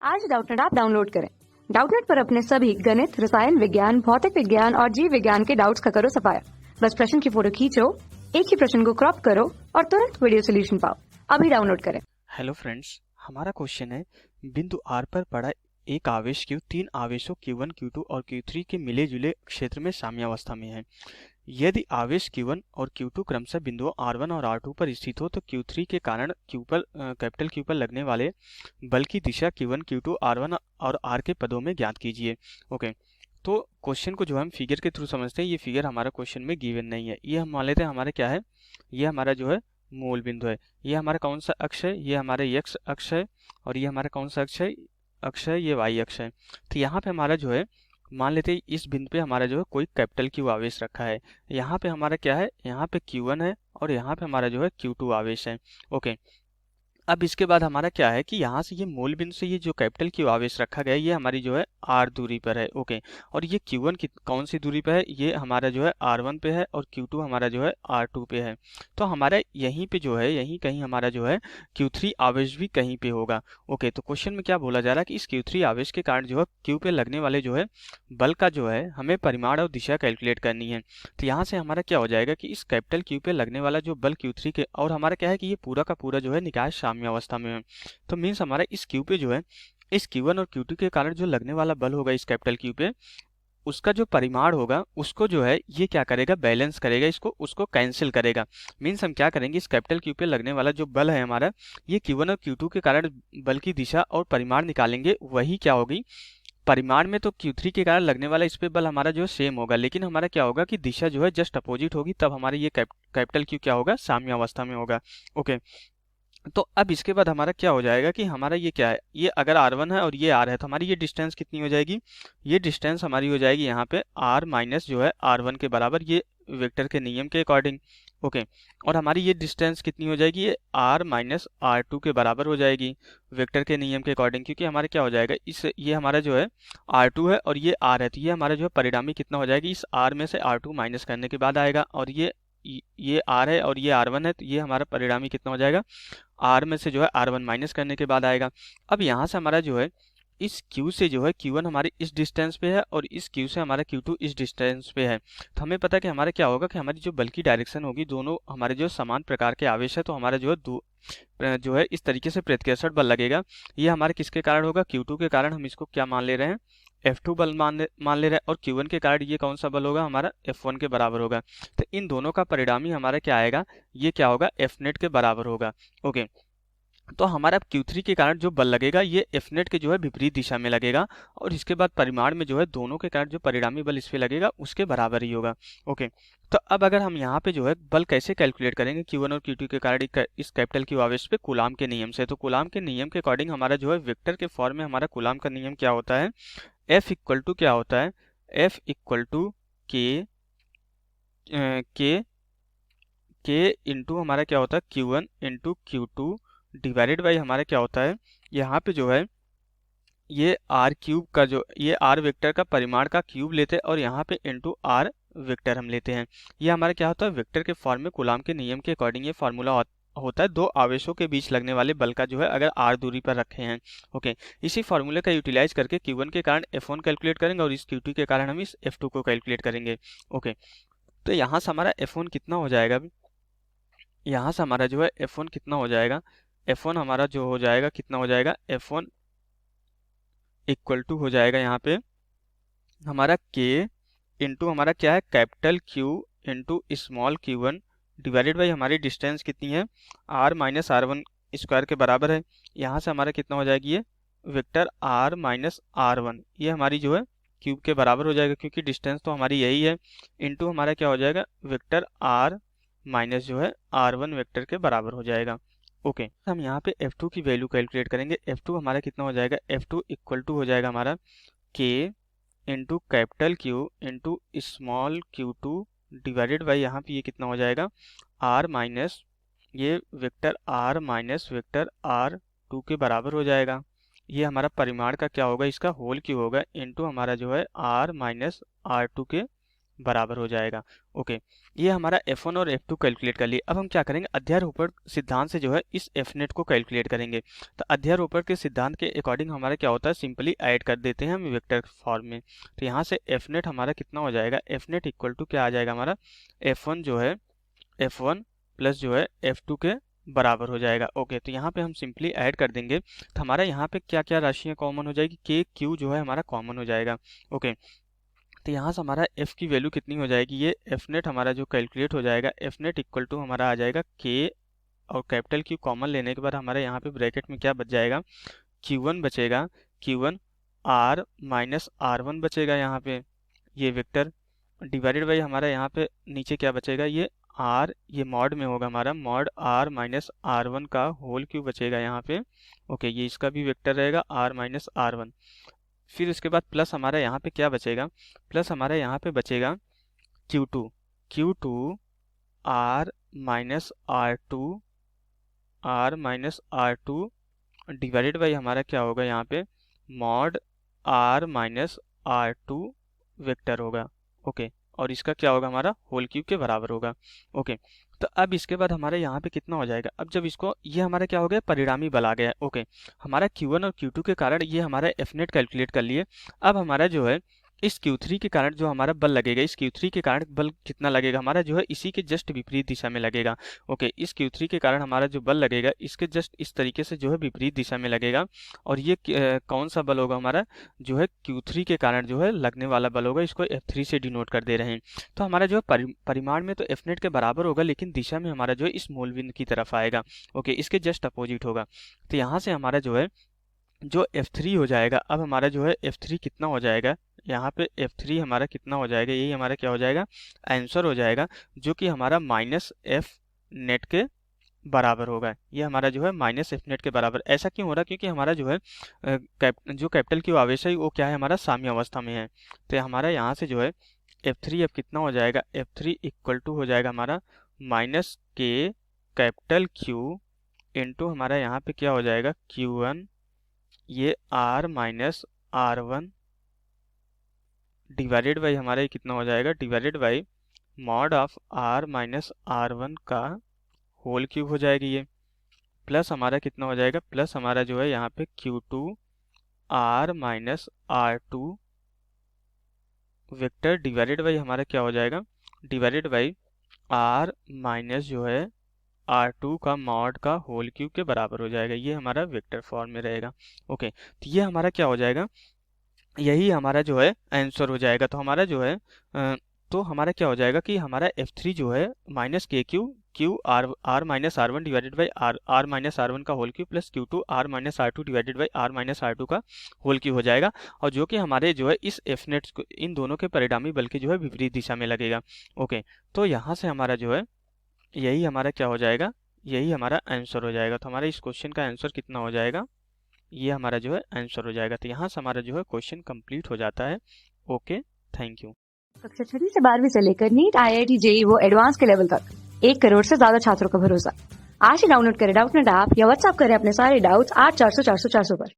आज Doubtnut app download करें। Doubtnut पर अपने सभी गणित, रसायन विज्ञान, भौतिक विज्ञान और जीव विज्ञान के डाउट्स का करो सफाया। बस प्रश्न की फोटो खींचो, एक ही प्रश्न को क्रॉप करो और तुरंत वीडियो सोल्यूशन पाओ। अभी डाउनलोड करें। हेलो फ्रेंड्स, हमारा क्वेश्चन है बिंदु R पर पड़ा एक आवेश Q तीन आवेशों Q1, Q2 और Q3 के मिले जुले क्षेत्र में साम्यावस्था में है। यदि आवेश Q1 और Q2 क्रमशः बिंदुओं R1 और R2 पर स्थित हो तो Q3 के कारण कैपिटल Q पर लगने वाले बल की दिशा Q1, Q2, R1 और R के पदों में ज्ञात कीजिए। ओके, तो क्वेश्चन को जो हम फिगर के थ्रू समझते हैं, ये फिगर हमारा क्वेश्चन में गिवन नहीं है। ये हम मान लेते हैं हमारे क्या है, ये हमारा जो है मूल बिंदु है। ये हमारा कौन सा अक्ष है, ये हमारा x अक्ष है, और ये हमारा कौन सा अक्ष है, ये y अक्ष है। तो यहाँ पे हमारा जो है, मान लेते हैं इस बिंदु पे हमारा जो है कोई कैपिटल Q आवेश रखा है। यहाँ पे हमारा क्या है, यहाँ पे Q1 है और यहाँ पे हमारा जो है Q2 आवेश है। ओके, अब इसके बाद हमारा क्या है कि यहाँ से ये मूल बिंदु से ये जो कैपिटल Q आवेश रखा गया है, ये हमारी जो है R दूरी पर है। ओके, और ये Q1 की कौन सी दूरी पर है, ये हमारा जो है R1 पे है और Q2 हमारा जो है R2 पे है। तो हमारा यहीं पे जो है, यहीं कहीं हमारा जो है Q3 आवेश भी कहीं पे होगा। ओके, तो क्वेश्चन में क्या बोला जा रहा है कि इस Q3 आवेश के कारण जो है Q पे लगने वाले जो है बल का जो है हमें परिमाण और दिशा कैलकुलेट करनी है। तो यहाँ से हमारा क्या हो जाएगा कि इस कैपिटल Q पे लगने वाला जो बल Q3 के, और हमारा क्या है कि ये पूरा का पूरा जो है निकाय साम्यावस्था में है। तो मीन्स हमारा इस Q पे जो है, इस Q1 और Q2 के कारण जो लगने वाला बल होगा इस कैपिटल Q पे, उसका जो परिमाण होगा उसको जो है ये क्या करेगा, बैलेंस करेगा, इसको उसको कैंसिल करेगा। मीन्स हम क्या करेंगे, इस कैपिटल Q पे लगने वाला जो बल है हमारा, ये Q1 और Q2 के कारण बल की दिशा और परिमाण निकालेंगे, वही क्या होगी, परिमाण में तो Q3 के कारण लगने वाला इस पे बल हमारा जो है सेम होगा, लेकिन हमारा क्या होगा कि दिशा जो है जस्ट अपोजिट होगी, तब हमारे ये कैपिटल Q क्या होगा, साम्यावस्था में होगा। ओके, तो अब इसके बाद हमारा क्या हो जाएगा कि हमारा ये क्या है, ये अगर R1 है और ये R है तो हमारी ये डिस्टेंस कितनी हो जाएगी, ये डिस्टेंस हमारी हो जाएगी यहाँ पे R माइनस जो है R1 के बराबर, ये वेक्टर के नियम के अकॉर्डिंग। ओके, और हमारी ये डिस्टेंस कितनी हो जाएगी, ये R माइनस R2 के बराबर हो जाएगी वेक्टर के नियम के अकॉर्डिंग, क्योंकि हमारे क्या हो जाएगा, इस ये हमारा जो है R2 है और ये R है, तो ये हमारा जो है परिणामी कितना हो जाएगी, इस R में से R2 माइनस करने के बाद आएगा, और ये R है और ये R1 है, तो ये हमारा परिणामी कितना हो जाएगा, R में से जो है R1 माइनस करने के बाद आएगा। अब यहाँ से हमारा जो है इस Q से जो है Q1 हमारी इस डिस्टेंस पे है और इस Q से हमारा Q2 इस डिस्टेंस पे है। तो हमें पता है कि हमारा क्या होगा कि हमारी जो बल की डायरेक्शन होगी, दोनों हमारे जो समान प्रकार के आवेश है, तो हमारा जो है इस तरीके से प्रतिकर्षण बल लगेगा। ये हमारे किसके कारण होगा, Q2 के कारण। हम इसको क्या मान ले रहे हैं, F2 बल मान ले रहे हैं, और Q1 के कारण ये कौन सा बल होगा, हमारा F1 के बराबर होगा। तो इन दोनों का परिणामी हमारा क्या आएगा, ये क्या होगा, F नेट के बराबर होगा। ओके, तो हमारा Q3 के कारण जो बल लगेगा ये F नेट के जो है विपरीत दिशा में लगेगा, और इसके बाद परिमाण में जो है दोनों के कारण जो परिणामी बल इस पे लगेगा उसके बराबर ही होगा। ओके, तो अब अगर हम यहाँ पे जो है बल कैसे कैलकुलेट करेंगे Q1 और Q2 के कारण इस कैपिटल Q आवेश पे, कूलाम के नियम से। तो कूलाम के नियम के अकॉर्डिंग हमारा जो है वेक्टर के फॉर्म में हमारा कूलाम का नियम क्या होता है, F इक्वल टू क्या होता है, F इक्वल टू के इंटू हमारा क्या होता है Q1 into Q2 divided by हमारा क्या होता है, यहाँ पे जो है ये R क्यूब का जो, ये R वेक्टर का परिमाण का क्यूब लेते हैं और यहाँ पे इंटू R वेक्टर हम लेते हैं। ये हमारा क्या होता है, वेक्टर के फॉर्म में कूलाम के नियम के अकॉर्डिंग ये फार्मूला होता है दो आवेशों के बीच लगने वाले बल का जो है अगर R दूरी पर रखे हैं। ओके, इसी फार्मूले का यूटिलाइज करके Q1 के कारण F1 कैलकुलेट करेंगे और इस Q2 के कारण हम इस F2 को कैलकुलेट करेंगे। ओके, तो यहाँ से हमारा F1 कितना हो जाएगा, यहाँ से हमारा जो है F1 कितना हो जाएगा, F1 हमारा जो हो जाएगा कितना हो जाएगा, F1 इक्वल टू हो जाएगा यहाँ पे हमारा K इंटू हमारा क्या है, capital Q into small Q1 divided by हमारी डिस्टेंस कितनी है, R माइनस R1 स्क्वायर के बराबर है। यहाँ से हमारा कितना हो जाएगी, ये वेक्टर R माइनस R1, ये हमारी जो है क्यूब के बराबर हो जाएगा, क्योंकि डिस्टेंस तो हमारी यही है, इंटू हमारा क्या हो जाएगा, वेक्टर R माइनस जो है R1 वेक्टर के बराबर हो जाएगा। ओके, हम यहाँ पे F2 की वैल्यू कैलकुलेट करेंगे। F2 हमारा कितना हो जाएगा, F2 इक्वल टू हो जाएगा हमारा K into capital Q into small Q2 divided by यहाँ पे ये कितना हो जाएगा, R माइनस ये vector R minus vector R2 के बराबर हो जाएगा। ये हमारा परिमाण का क्या होगा, इसका होल क्यूब होगा, इंटू हमारा जो है R माइनस R2 के बराबर हो जाएगा। ओके, ये हमारा F1 और F2 कैलकुलेट कर लिए। अब हम क्या करेंगे, अध्यारोपण सिद्धांत से जो है इस Fnet को कैलकुलेट करेंगे। तो अध्यारोपण के सिद्धांत के अकॉर्डिंग हमारा क्या होता है, सिंपली ऐड कर देते हैं हम वेक्टर फॉर्म में। तो यहाँ से Fnet हमारा कितना हो जाएगा, Fnet इक्वल टू क्या आ जाएगा हमारा, F1 जो है F1 प्लस जो है F2 के बराबर हो जाएगा। ओके, तो यहाँ पे हम सिंपली ऐड कर देंगे। तो हमारा यहाँ पे क्या क्या राशियाँ कॉमन हो जाएगी, K Q जो है हमारा कॉमन हो जाएगा। ओके, तो यहाँ से हमारा F की वैल्यू कितनी हो जाएगी, ये Fnet हमारा जो कैलकुलेट हो जाएगा, Fnet इक्वल टू हमारा आ जाएगा K और कैपिटल Q कॉमन लेने के बाद हमारे यहाँ पे ब्रैकेट में क्या बच जाएगा, Q1 बचेगा, Q1 R माइनस R1 बचेगा यहाँ पे ये वेक्टर, डिवाइडेड बाई हमारा यहाँ पे नीचे क्या बचेगा, ये R, ये मॉड में होगा हमारा मॉड R माइनस R1 का होल क्यूब बचेगा यहाँ पे। ओके, ये इसका भी वेक्टर रहेगा R माइनस R1। फिर उसके बाद प्लस हमारा यहाँ पे क्या बचेगा, प्लस हमारा यहाँ पे बचेगा Q2 R minus R2 divided by हमारा क्या होगा यहाँ पे mod R minus R2 vector होगा। ओके, और इसका क्या होगा हमारा होल क्यूब के बराबर होगा। ओके, तो अब इसके बाद हमारे यहाँ पे कितना हो जाएगा, अब जब इसको ये हमारा क्या हो गया, परिणामी बल आ गया। ओके, हमारा Q1 और Q2 के कारण ये हमारा Fnet कैलकुलेट कर लिए। अब हमारा जो है इस Q3 के कारण जो हमारा बल लगेगा, इस Q3 के कारण बल कितना लगेगा हमारा जो है इसी के जस्ट विपरीत दिशा में लगेगा। ओके, इस Q3 के कारण हमारा जो बल लगेगा इसके जस्ट इस तरीके से जो है विपरीत दिशा में लगेगा। और ये कौन सा बल होगा हमारा, जो है Q3 के कारण जो है लगने वाला बल होगा, इसको F3 से डिनोट कर दे रहे हैं। तो हमारा जो है परिमाण में तो Fnet के बराबर होगा, लेकिन दिशा में हमारा जो है इस मूल बिंदु की तरफ आएगा। ओके, इसके जस्ट अपोजिट होगा। तो यहाँ से हमारा जो है जो F3 हो जाएगा, अब हमारा जो है F3 कितना हो जाएगा, यहाँ पे F3 हमारा कितना हो जाएगा, यही हमारा क्या हो जाएगा, आंसर हो जाएगा, जो कि हमारा माइनस Fnet के बराबर होगा। ये हमारा जो है माइनस Fnet के बराबर। ऐसा क्यों हो रहा है, क्योंकि हमारा जो है जो कैपिटल Q आवेश है वो क्या है, हमारा साम्य अवस्था में है। तो हमारा यहाँ से जो है F3 अब कितना हो जाएगा, F3 इक्वल टू हो जाएगा हमारा minus K capital Q into हमारा यहाँ पे क्या हो जाएगा Q1, ये R minus R1 divided by हमारा ये कितना हो जाएगा, divided by mod of R minus R1 का होल क्यूब हो जाएगी ये, प्लस हमारा कितना हो जाएगा, प्लस हमारा जो है यहाँ पे Q2 R minus R2 vector divided by हमारा क्या हो जाएगा, डिवाइडेड बाई R माइनस जो है R2 का मॉड का होल क्यूब के बराबर हो जाएगा। ये हमारा वेक्टर फॉर्म में रहेगा। ओके, तो ये हमारा क्या हो जाएगा, यही हमारा जो है आंसर हो जाएगा। तो हमारा जो है तो हमारा क्या हो जाएगा कि हमारा F3 जो है minus Q R minus R1 divided by R minus R1 का whole cube plus Q2 R minus R2 divided by R minus R2 का होल क्यूब हो जाएगा, और जो कि हमारे जो है इस Fnet को इन दोनों के परिणामी बल के जो है विपरीत दिशा में लगेगा। ओके, तो यहाँ से हमारा जो है यही हमारा क्या हो जाएगा, यही हमारा आंसर हो जाएगा। तो हमारा इस क्वेश्चन का आंसर कितना हो जाएगा, ये हमारा जो है आंसर हो जाएगा। तो यहाँ से हमारा जो है क्वेश्चन कंप्लीट हो जाता है। Okay, thank you. कक्षा 6 से 12वीं से लेकर नीट, IIT, JEE वो एडवांस के लेवल तक 1 करोड़ से ज्यादा छात्रों का भरोसा। आज ही डाउनलोड करें डाउटनेट ऐप या व्हाट्सएप करें अपने सारे डाउट्स 8400 400 400 पर।